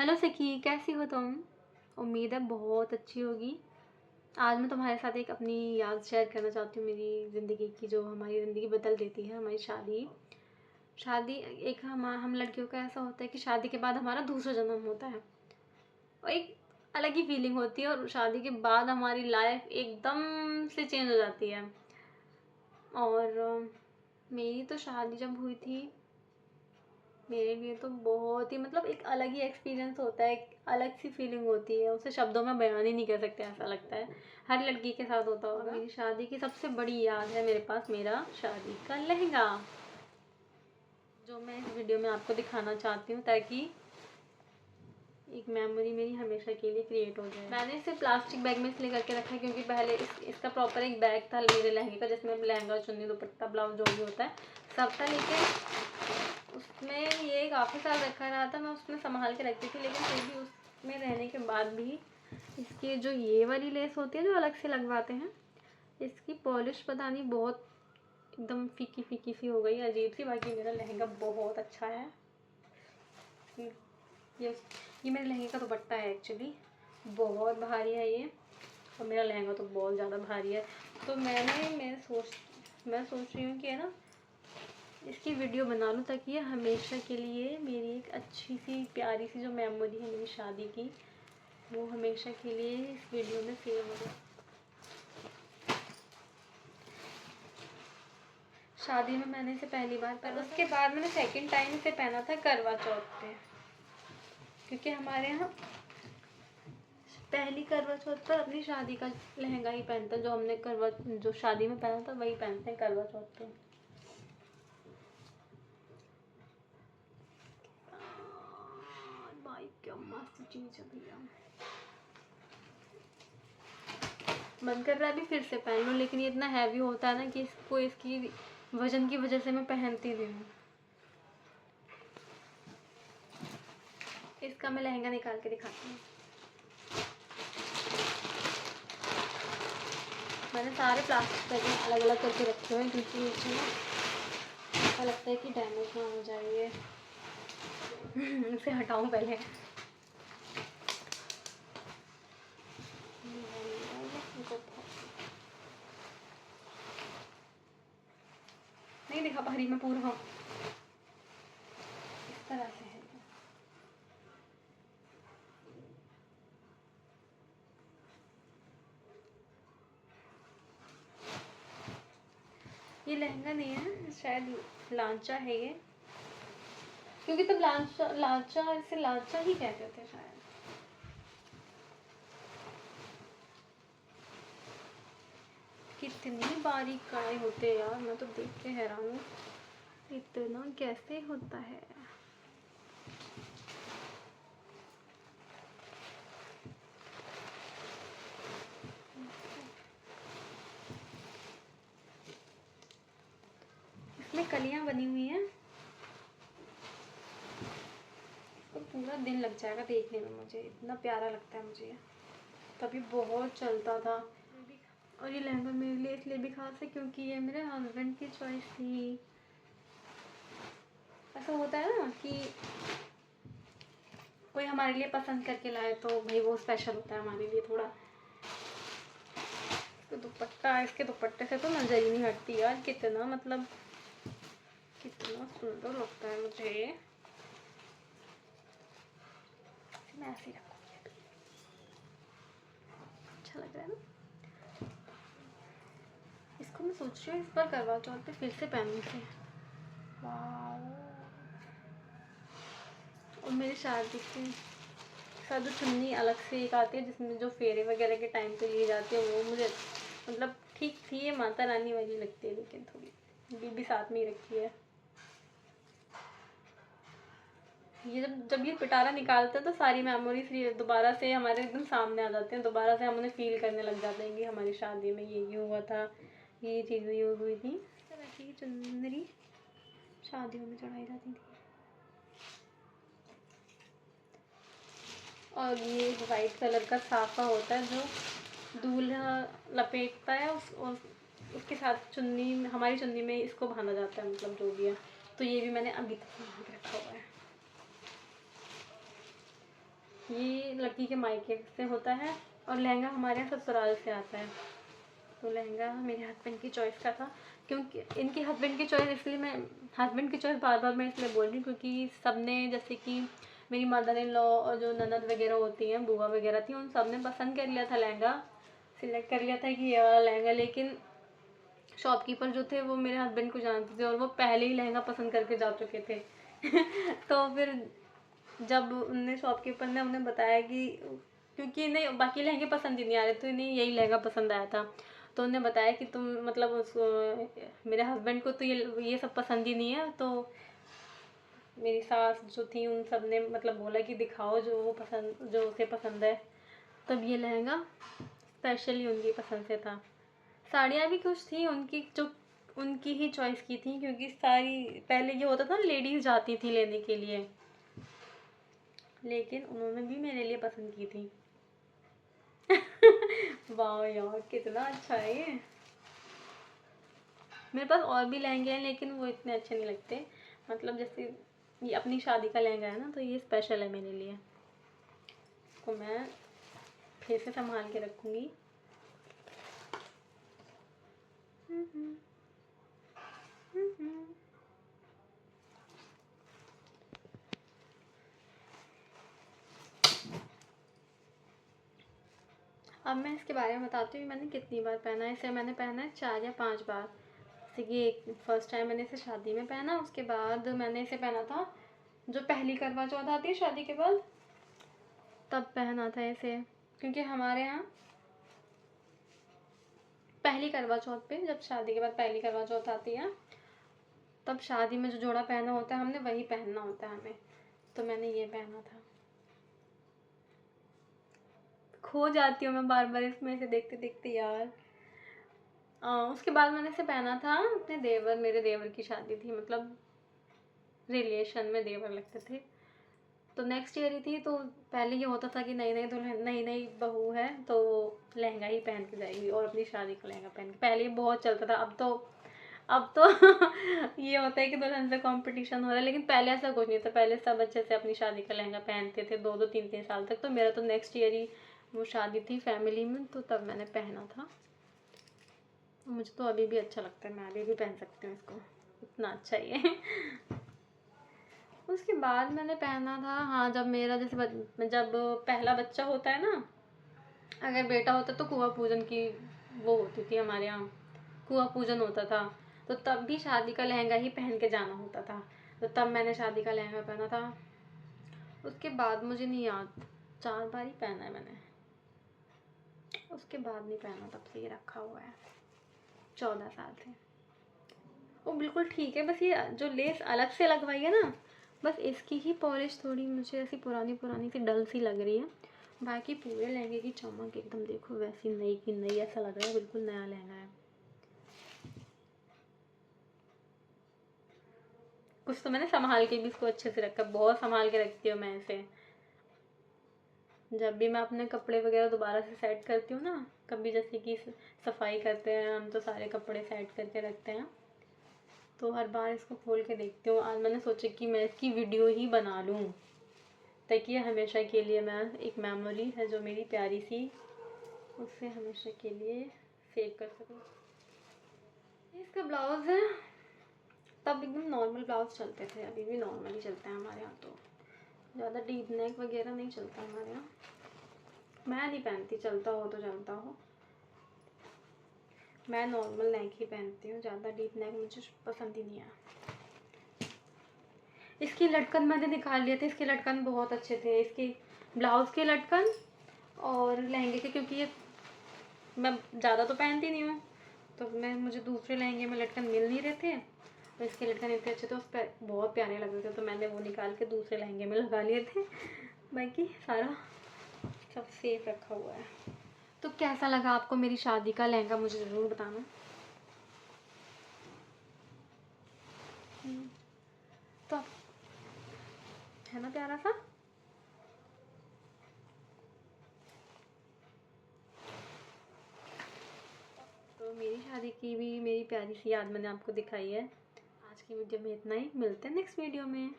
Hello सखी, कैसी हो तुम? उम्मीद है बहुत अच्छी होगी। आज मैं तुम्हारे साथ एक अपनी याद शेयर करना चाहती हूँ, मेरी ज़िंदगी की, जो हमारी ज़िंदगी बदल देती है। हमारी शादी शादी एक हम लड़कियों का ऐसा होता है कि शादी के बाद हमारा दूसरा जन्म होता है और एक अलग ही फीलिंग होती है, और शादी के बाद हमारी लाइफ एकदम से चेंज हो जाती है। और मेरी तो शादी जब हुई थी, मेरे लिए तो बहुत ही मतलब एक अलग ही एक्सपीरियंस होता है, एक अलग सी फीलिंग होती है, उसे शब्दों में बयान ही नहीं कर सकते, ऐसा लगता है हर लड़की के साथ होता होगा। मेरी शादी की सबसे बड़ी याद है मेरे पास, मेरा शादी का लहंगा, जो मैं इस वीडियो में आपको दिखाना चाहती हूँ ताकि एक मेमोरी मेरी हमेशा के लिए क्रिएट हो जाए। मैंने इसे प्लास्टिक बैग में इसलिए करके रखा है क्योंकि पहले इसका प्रॉपर एक बैग था मेरे लहंगे का, जिसमें लहंगा, चुन्नी, दुपट्टा, ब्लाउज जो भी होता है सब था, लेकिन उसमें ये काफ़ी साल रखा रहा था, मैं उसमें संभाल के रखती थी। लेकिन फिर भी उसमें रहने के बाद भी इसकी जो ये वाली लेस होती है जो अलग से लगवाते हैं, इसकी पॉलिश पता नहीं बहुत एकदम फीकी फीकी सी हो गई, अजीब सी। बाकी मेरा लहंगा बहुत अच्छा है। ये मेरे लहंगे का दुपट्टा है, एक्चुअली बहुत भारी है ये, और मेरा लहंगा तो बहुत ज़्यादा भारी है। तो मैं सोच रही हूँ कि है ना, इसकी वीडियो बना लूँ ताकि ये हमेशा के लिए मेरी एक अच्छी सी प्यारी सी जो मेमोरी है मेरी शादी की, वो हमेशा के लिए इस वीडियो में सेव हो जाए। शादी में मैंने इसे पहली बार पहना, उसके बाद मैंने सेकंड टाइम इसे पहना था करवा चौथ पे, क्योंकि हमारे यहाँ पहली करवा चौथ पर अपनी शादी का लहंगा ही पहनते हैं, जो हमने जो शादी में पहना था वही पहनते हैं करवा चौथ पे। भाई क्या मस्त चीज है भैया, मन कर रहा है अभी फिर से पहन लूं, लेकिन ये इतना हैवी होता है ना कि इसको इसकी वजन की वजह से मैं पहनती भी हूँ। इसका मैं लहंगा निकाल के दिखाती हूँ। मैंने सारे प्लास्टिक पैकेट अलग अलग करके रखे हुए हैं क्योंकि ऐसा लगता है कि डैमेज ना हो जाए ये। इसे हटाऊं पहले। नहीं दिखा पा रही मैं पूरा, इस तरह से है। ये लहंगा नहीं है, शायद लांचा है ये, क्योंकि तब लांचा इसे लांचा ही कहते थे शायद। कितनी बारीक कढ़ाई होते हैं यार, मैं तो देख के हैरान हूँ, इतना कैसे होता है। इसमें कलियां बनी हुई हैं, और पूरा दिन लग जाएगा देखने में, मुझे इतना प्यारा लगता है मुझे। तभी बहुत चलता था। और ये लहंगा मेरे लिए इसलिए भी खास है क्योंकि ये मेरे हस्बैंड की चॉइस थी। ऐसा होता है ना कि कोई हमारे लिए पसंद करके लाए तो भाई वो स्पेशल होता है हमारे लिए थोड़ा। तो दुपट्टा, इसके दुपट्टे से तो नजर ही नहीं हटती यार, कितना मतलब कितना सुंदर लगता है मुझे। मैं ऐसे ही रखूँगी, अच्छा लग रहा है ना। इसको मैं सोच रही हूँ इस बार करवा चौथ पे फिर से पहनने से। और मेरी शादी के साथ जो चुन्नी अलग से एक आती है जिसमें जो फेरे वगैरह के टाइम पे ली जाती है, वो मुझे मतलब ठीक थी, ये माता रानी वाली लगती है, लेकिन थोड़ी बीबी साथ में ही रखी है। ये जब ये पिटारा निकालते हैं तो सारी मेमोरीज दोबारा से हमारे एकदम सामने आ जाते हैं, दोबारा से हम उन्हें फील करने लग जाते हैं कि हमारी शादी में ये हुआ था, ये चीज़ें ये हुई थी। इस तरह की चुनरी शादियों में चढ़ाई जाती थी। और ये वाइट कलर का साफा होता है जो दूल्हा लपेटता है, उसके साथ चुन्नी, हमारी चुन्नी में इसको बांधा जाता है, मतलब जो भी है। तो ये भी मैंने अभी तक बांध रखा हुआ है। ये लड़की के मायके से होता है और लहंगा हमारे यहाँ ससुराल से आता है। तो लहंगा मेरे हस्बैंड की चॉइस का था, क्योंकि इनकी हस्बैंड की चॉइस, इसलिए मैं हस्बैंड की चॉइस बार बार मैं इसलिए बोल रही हूँ क्योंकि सबने, जैसे कि मेरी मदर इन लॉ और जो ननद वगैरह होती हैं, बुआ वगैरह थी, उन सब ने पसंद कर लिया था लहंगा, सिलेक्ट कर लिया था कि ये वाला लहंगा। लेकिन शॉपकीपर जो थे वो मेरे हस्बैंड को जानते थे और वो पहले ही लहंगा पसंद करके जा चुके थे। तो फिर जब उनने शॉपकीपर ने उन्हें बताया कि, क्योंकि इन्हें बाकी लहंगे पसंद ही नहीं आ रहे, तो इन्हें यही लहंगा पसंद आया था। तो उन्हें बताया कि तुम मतलब मेरे हस्बैंड को तो ये सब पसंद ही नहीं है। तो मेरी सास जो थी उन सब ने मतलब बोला कि दिखाओ जो वो पसंद, जो उसे पसंद है। तब ये लहंगा स्पेशली उनकी पसंद से था। साड़ियाँ भी कुछ थी उनकी जो उनकी ही चॉइस की थी, क्योंकि सारी पहले ये होता था लेडीज़ जाती थी लेने के लिए, लेकिन उन्होंने भी मेरे लिए पसंद की थी। वाह यार कितना अच्छा है ये। मेरे पास और भी लहंगे हैं लेकिन वो इतने अच्छे नहीं लगते, मतलब जैसे ये अपनी शादी का लहंगा है ना, तो ये स्पेशल है मेरे लिए, तो मैं फिर से संभाल के रखूँगी। अब मैं इसके बारे में बताती हूँ मैंने कितनी बार पहना है इसे। मैंने पहना है 4 या 5 बार। जैसे कि एक फर्स्ट टाइम मैंने इसे शादी में पहना, उसके बाद मैंने इसे पहना था जो पहली करवा चौथ आती है शादी के बाद, तब पहना था इसे। क्योंकि हमारे यहाँ पहली करवा चौथ पे, जब शादी के बाद पहली करवा चौथ आती है, तब शादी में जो जोड़ा पहना होता है हमने वही पहनना होता है हमें। तो मैंने ये पहना था। खो जाती हूँ मैं बार बार इसमें, इसे देखते देखते यार। उसके बाद मैंने इसे पहना था अपने देवर, मेरे देवर की शादी थी, मतलब रिलेशन में देवर लगते थे। तो नेक्स्ट ईयर ही थी, तो पहले ये होता था कि नई नई दुल्हन, नई नई बहू है तो लहंगा ही पहन के जाएगी और अपनी शादी का लहंगा पहन के, पहले ये बहुत चलता था। अब तो ये होता है कि दुल्हन से कंपटीशन हो रहा है, लेकिन पहले ऐसा कुछ नहीं था। पहले सब अच्छे से अपनी शादी का लहंगा पहनते थे 2-2 3-3 साल तक। तो मेरा तो नेक्स्ट ईयर ही वो शादी थी फैमिली में, तो तब मैंने पहना था। मुझे तो अभी भी अच्छा लगता है, मैं अभी भी पहन सकती हूँ इसको, इतना अच्छा ही है। उसके बाद मैंने पहना था, हाँ, जब मेरा जैसे जब पहला बच्चा होता है ना, अगर बेटा होता तो कुआं पूजन की वो होती थी हमारे यहाँ, कुआं पूजन होता था। तो तब भी शादी का लहंगा ही पहन के जाना होता था, तो तब मैंने शादी का लहंगा पहना था। उसके बाद मुझे नहीं याद, 4 बार ही पहना है मैंने, उसके बाद नहीं पहना, तब से ये रखा हुआ है 14 साल से। वो बिल्कुल ठीक है, बस ये जो लेस अलग से लगवाई है ना, बस इसकी ही पॉलिश थोड़ी मुझे ऐसी पुरानी पुरानी सी डल सी लग रही है। बाकी पूरे लहंगे की चमक एकदम देखो वैसी नई की नई, ऐसा लग रहा है बिल्कुल नया लहंगा है। कुछ तो मैंने संभाल के भी इसको अच्छे से रखा, बहुत संभाल के रखती हूँ मैं इसे। जब भी मैं अपने कपड़े वगैरह दोबारा से सेट करती हूँ ना, कभी जैसे कि सफाई करते हैं हम तो सारे कपड़े सेट करके रखते हैं, तो हर बार इसको खोल के देखती हूँ। आज मैंने सोचा कि मैं इसकी वीडियो ही बना लूँ, ताकि ये हमेशा के लिए, मैं एक मेमोरी है जो मेरी प्यारी सी, उससे हमेशा के लिए सेव कर सकूँ। इसका ब्लाउज़ है, तब एकदम नॉर्मल ब्लाउज चलते थे, अभी भी नॉर्मल ही चलते हैं हमारे यहाँ, तो ज़्यादा डीप नेक वगैरह नहीं चलता हमारे यहाँ। मैं नहीं पहनती, चलता हो तो चलता हो, मैं नॉर्मल नेक ही पहनती हूँ, ज़्यादा डीप नेक मुझे पसंद ही नहीं है। इसकी लटकन मैंने निकाल लिए थे, इसके लटकन बहुत अच्छे थे, इसके ब्लाउज़ के लटकन और लहंगे के, क्योंकि ये मैं ज़्यादा तो पहनती नहीं हूँ, तो मुझे दूसरे लहंगे में लटकन मिल नहीं रहे थे, और इसके लटकन इतने अच्छे थे, उस पर बहुत प्यारे लग रहे थे, तो मैंने वो निकाल के दूसरे लहंगे में लगा लिए थे। बाकी सारा सब सेफ रखा हुआ है। तो कैसा लगा आपको मेरी शादी का लहंगा, मुझे ज़रूर बताना। तो है ना प्यारा सा। तो मेरी शादी की भी मेरी प्यारी सी याद मैंने आपको दिखाई है। आज की वीडियो में इतना ही, मिलते हैं नेक्स्ट वीडियो में।